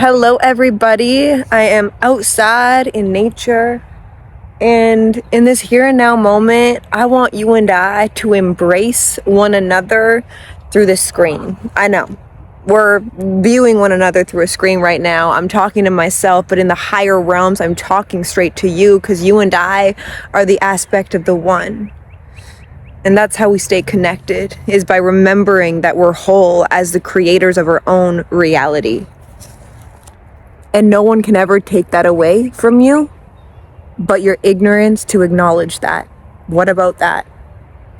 Hello, everybody. I am outside in nature, and in this here and now moment, I want you and I to embrace one another through the screen. I know we're viewing one another through a screen right now. I'm talking to myself, but in the higher realms, I'm talking straight to you because you and I are the aspect of the one. And that's how we stay connected, is by remembering that we're whole as the creators of our own reality. And no one can ever take that away from you, but your ignorance to acknowledge that. What about that?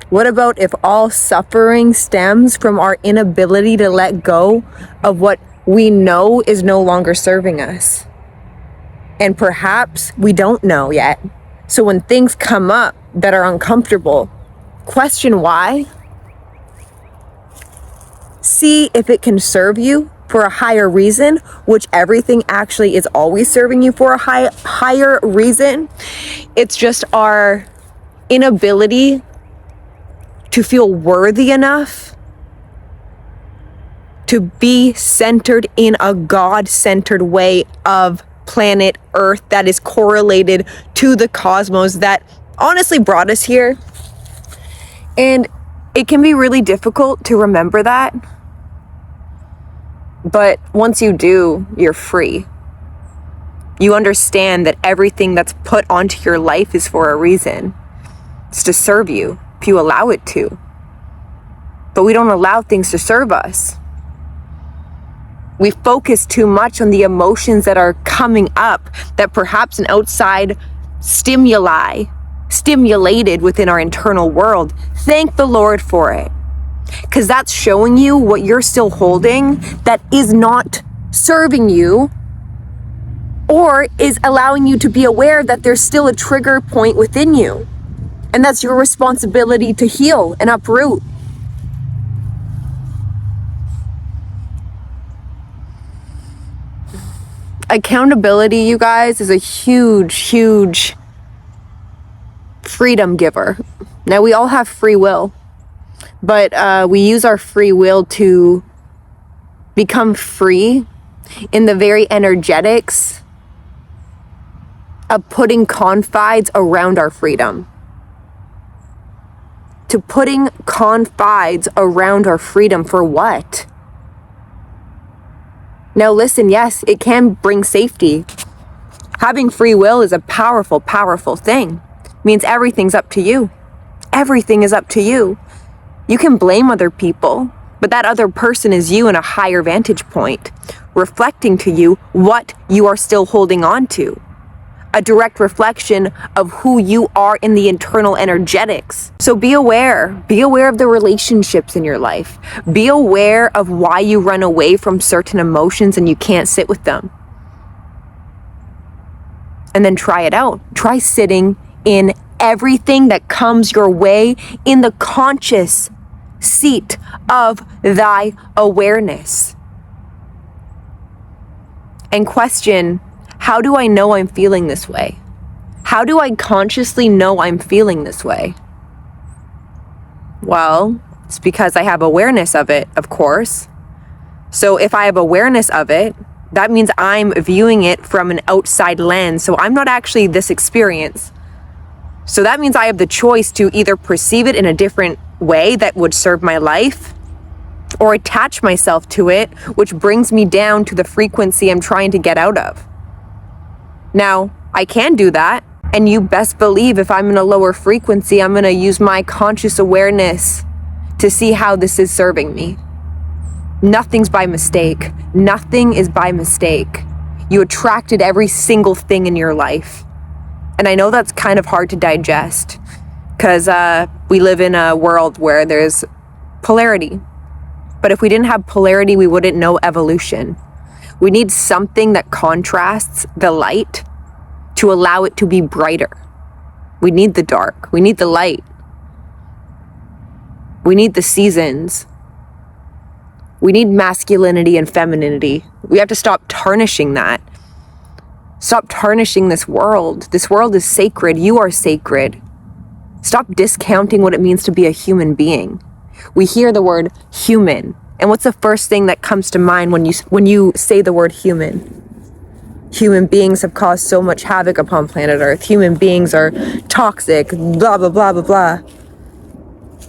What about if all suffering stems from our inability to let go of what we know is no longer serving us? And perhaps we don't know yet. So when things come up that are uncomfortable, question why. See if it can serve you for a higher reason, which everything actually is always serving you for a higher reason. It's just our inability to feel worthy enough to be centered in a God-centered way of planet Earth that is correlated to the cosmos that honestly brought us here. And it can be really difficult to remember that. But once you do, you're free. You understand that everything that's put onto your life is for a reason. It's to serve you, if you allow it to. But we don't allow things to serve us. We focus too much on the emotions that are coming up that perhaps an outside stimuli stimulated within our internal world. Thank the Lord for it. Because that's showing you what you're still holding that is not serving you, or is allowing you to be aware that there's still a trigger point within you. And that's your responsibility to heal and uproot. Accountability, you guys, is a huge freedom giver. Now, we all have free will, but we use our free will to become free in the very energetics of putting confines around our freedom. To putting confines around our freedom for what? Now listen, yes, it can bring safety. Having free will is a powerful thing. It means everything's up to you. Everything is up to you. You can blame other people, but that other person is you in a higher vantage point, reflecting to you what you are still holding on to. A direct reflection of who you are in the internal energetics. So be aware of the relationships in your life. Be aware of why you run away from certain emotions and you can't sit with them. And then try it out. Try sitting in everything that comes your way in the conscious seat of thy awareness. And question, how do I know I'm feeling this way? How do I consciously know I'm feeling this way? Well, it's because I have awareness of it, of course. So if I have awareness of it, that means I'm viewing it from an outside lens. So I'm not actually this experience. So that means I have the choice to either perceive it in a different way that would serve my life, or attach myself to it, which brings me down to the frequency I'm trying to get out of. Now, I can do that, and you best believe if I'm in a lower frequency, I'm going to use my conscious awareness to see how this is serving me. Nothing's by mistake. Nothing is by mistake. You attracted every single thing in your life. And I know that's kind of hard to digest, because we live in a world where there's polarity. But if we didn't have polarity, we wouldn't know evolution. We need something that contrasts the light to allow it to be brighter. We need the dark. We need the light. We need the seasons. We need masculinity and femininity. We have to stop tarnishing that. Stop tarnishing this world. This world is sacred. You are sacred. Stop discounting what it means to be a human being. We hear the word human And what's the first thing that comes to mind when you say the word human? Human beings have caused so much havoc upon planet Earth. Human beings are toxic, blah, blah, blah, blah, blah.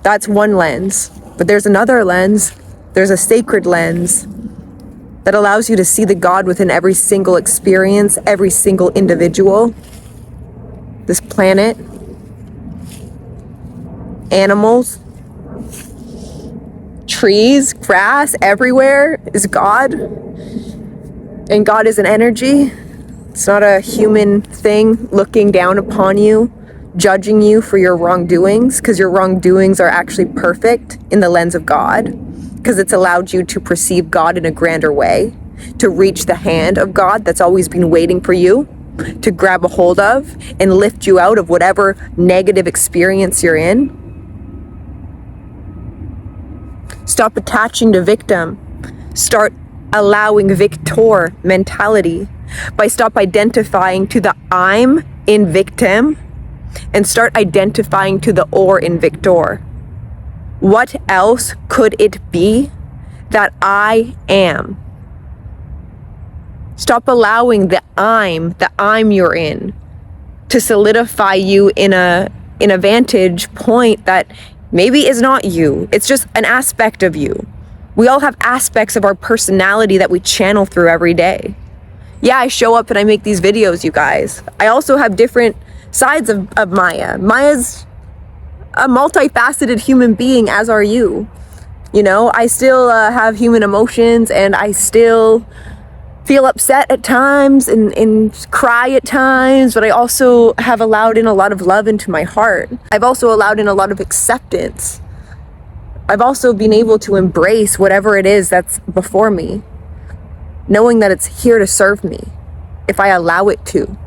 That's one lens. But there's another lens. There's a sacred lens that allows you to see the God within every single experience, every single individual. This planet, animals, trees, grass, everywhere is God. And God is an energy. It's not a human thing looking down upon you, judging you for your wrongdoings, because your wrongdoings are actually perfect in the lens of God, because it's allowed you to perceive God in a grander way, to reach the hand of God that's always been waiting for you to grab a hold of and lift you out of whatever negative experience you're in. Stop attaching to victim. Start allowing victor mentality by stop identifying to the I'm in victim and start identifying to the or in victor. What else could it be that I am? Stop allowing the I'm you're in to solidify you in a vantage point that maybe is not you. It's just an aspect of you. We all have aspects of our personality that we channel through every day. Yeah, I show up and I make these videos, you guys. I also have different sides of Maya. Maya's a multifaceted human being, as are you. You know, I still have human emotions, and I still feel upset at times and cry at times, but I also have allowed in a lot of love into my heart. I've also allowed in a lot of acceptance. I've also been able to embrace whatever it is that's before me, knowing that it's here to serve me if I allow it to,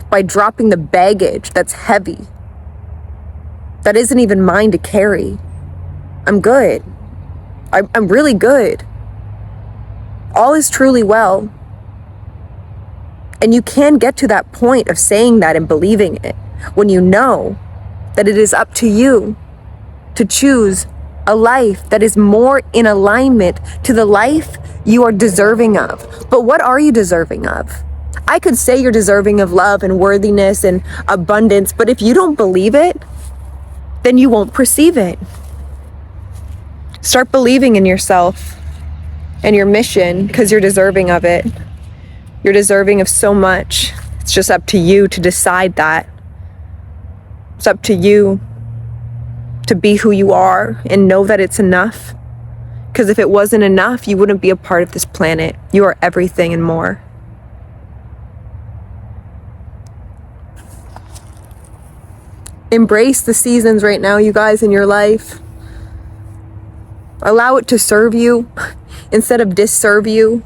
by dropping the baggage that's heavy, that isn't even mine to carry. I'm good. I'm really good. All is truly well. And you can get to that point of saying that and believing it when you know that it is up to you to choose a life that is more in alignment to the life you are deserving of. But what are you deserving of? I could say you're deserving of love and worthiness and abundance, but if you don't believe it, then you won't perceive it. Start believing in yourself and your mission, because you're deserving of it. You're deserving of so much. It's just up to you to decide that. It's up to you to be who you are and know that it's enough. Because if it wasn't enough, you wouldn't be a part of this planet. You are everything and more. Embrace the seasons right now, you guys, in your life. Allow it to serve you instead of disserve you.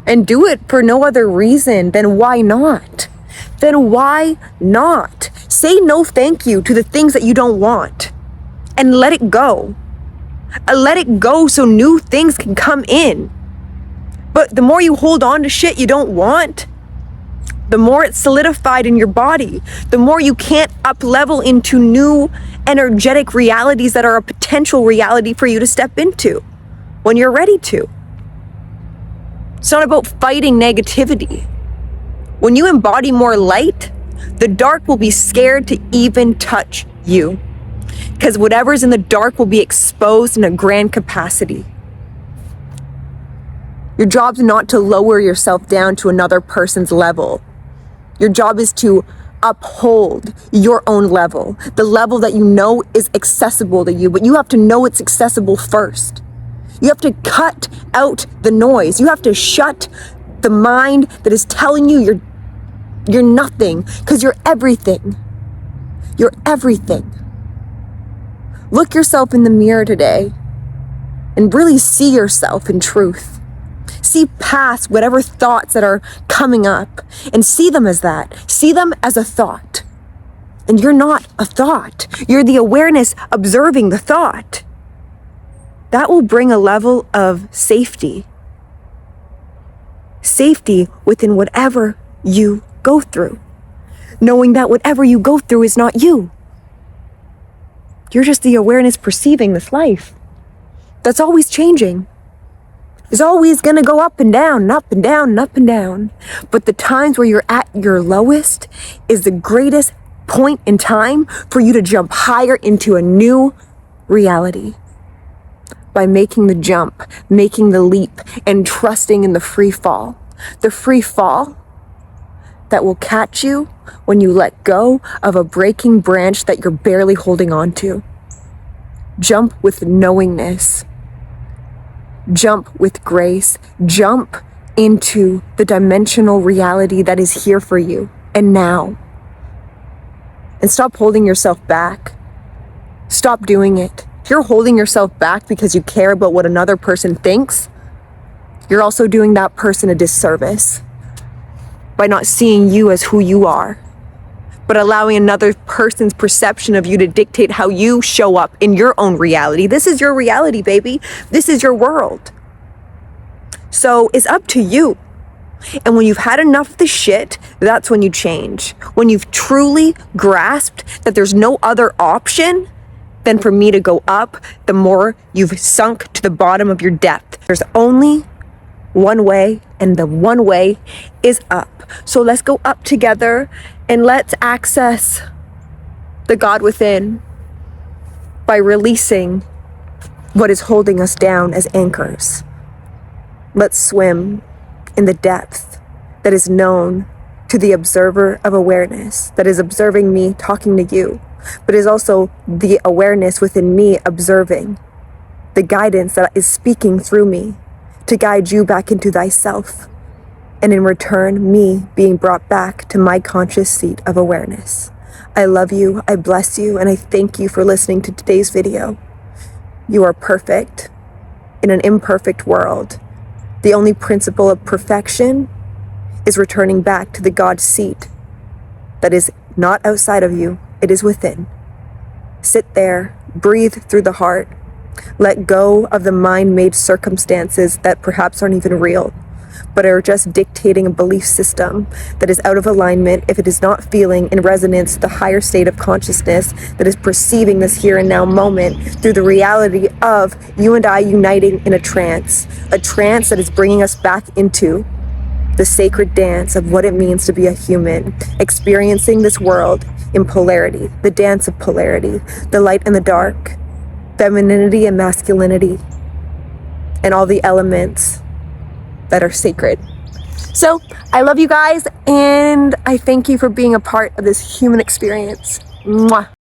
And do it for no other reason than why not? Then why not? Say no thank you to the things that you don't want and let it go. Let it go so new things can come in. But the more you hold on to shit you don't want, the more it's solidified in your body, the more you can't up level into new energetic realities that are a potential reality for you to step into when you're ready to. It's not about fighting negativity. When you embody more light, the dark will be scared to even touch you, because whatever's in the dark will be exposed in a grand capacity. Your job's not to lower yourself down to another person's level. Your job is to uphold your own level, the level that you know is accessible to you, but you have to know it's accessible first. You have to cut out the noise. You have to shut the mind that is telling you you're nothing, because you're everything. You're everything. Look yourself in the mirror today and really see yourself in truth. See past whatever thoughts that are coming up and see them as that. See them as a thought. And you're not a thought. You're the awareness observing the thought. That will bring a level of safety. Safety within whatever you go through. Knowing that whatever you go through is not you. You're just the awareness perceiving this life. that's always changing. It's always going to go up and down, and up and down, and up and down. But the times where you're at your lowest is the greatest point in time for you to jump higher into a new reality. By making the jump, making the leap, and trusting in the free fall. The free fall that will catch you when you let go of a breaking branch that you're barely holding on to. Jump with knowingness. Jump with grace. Jump into the dimensional reality that is here for you and now. And stop holding yourself back. Stop doing it. If you're holding yourself back because you care about what another person thinks, you're also doing that person a disservice by not seeing you as who you are, but allowing another person's perception of you to dictate how you show up in your own reality. This is your reality, baby. This is your world. So it's up to you. And when you've had enough of the shit, that's when you change. When you've truly grasped that there's no other option than for me to go up, the more you've sunk to the bottom of your depth. There's only one way, and the one way is up. So let's go up together and let's access the God within by releasing what is holding us down as anchors. Let's swim in the depth that is known to the observer of awareness, that is observing me talking to you, but is also the awareness within me observing the guidance that is speaking through me to guide you back into thyself. And in return, me being brought back to my conscious seat of awareness. I love you, I bless you, and I thank you for listening to today's video. You are perfect in an imperfect world. The only principle of perfection is returning back to the God seat that is not outside of you, it is within. Sit there, breathe through the heart, let go of the mind-made circumstances that perhaps aren't even real, but are just dictating a belief system that is out of alignment if it is not feeling in resonance to the higher state of consciousness that is perceiving this here and now moment through the reality of you and I uniting in a trance that is bringing us back into the sacred dance of what it means to be a human, experiencing this world in polarity, the dance of polarity, the light and the dark, femininity and masculinity, and all the elements that are sacred. So I love you guys, and I thank you for being a part of this human experience. Mwah.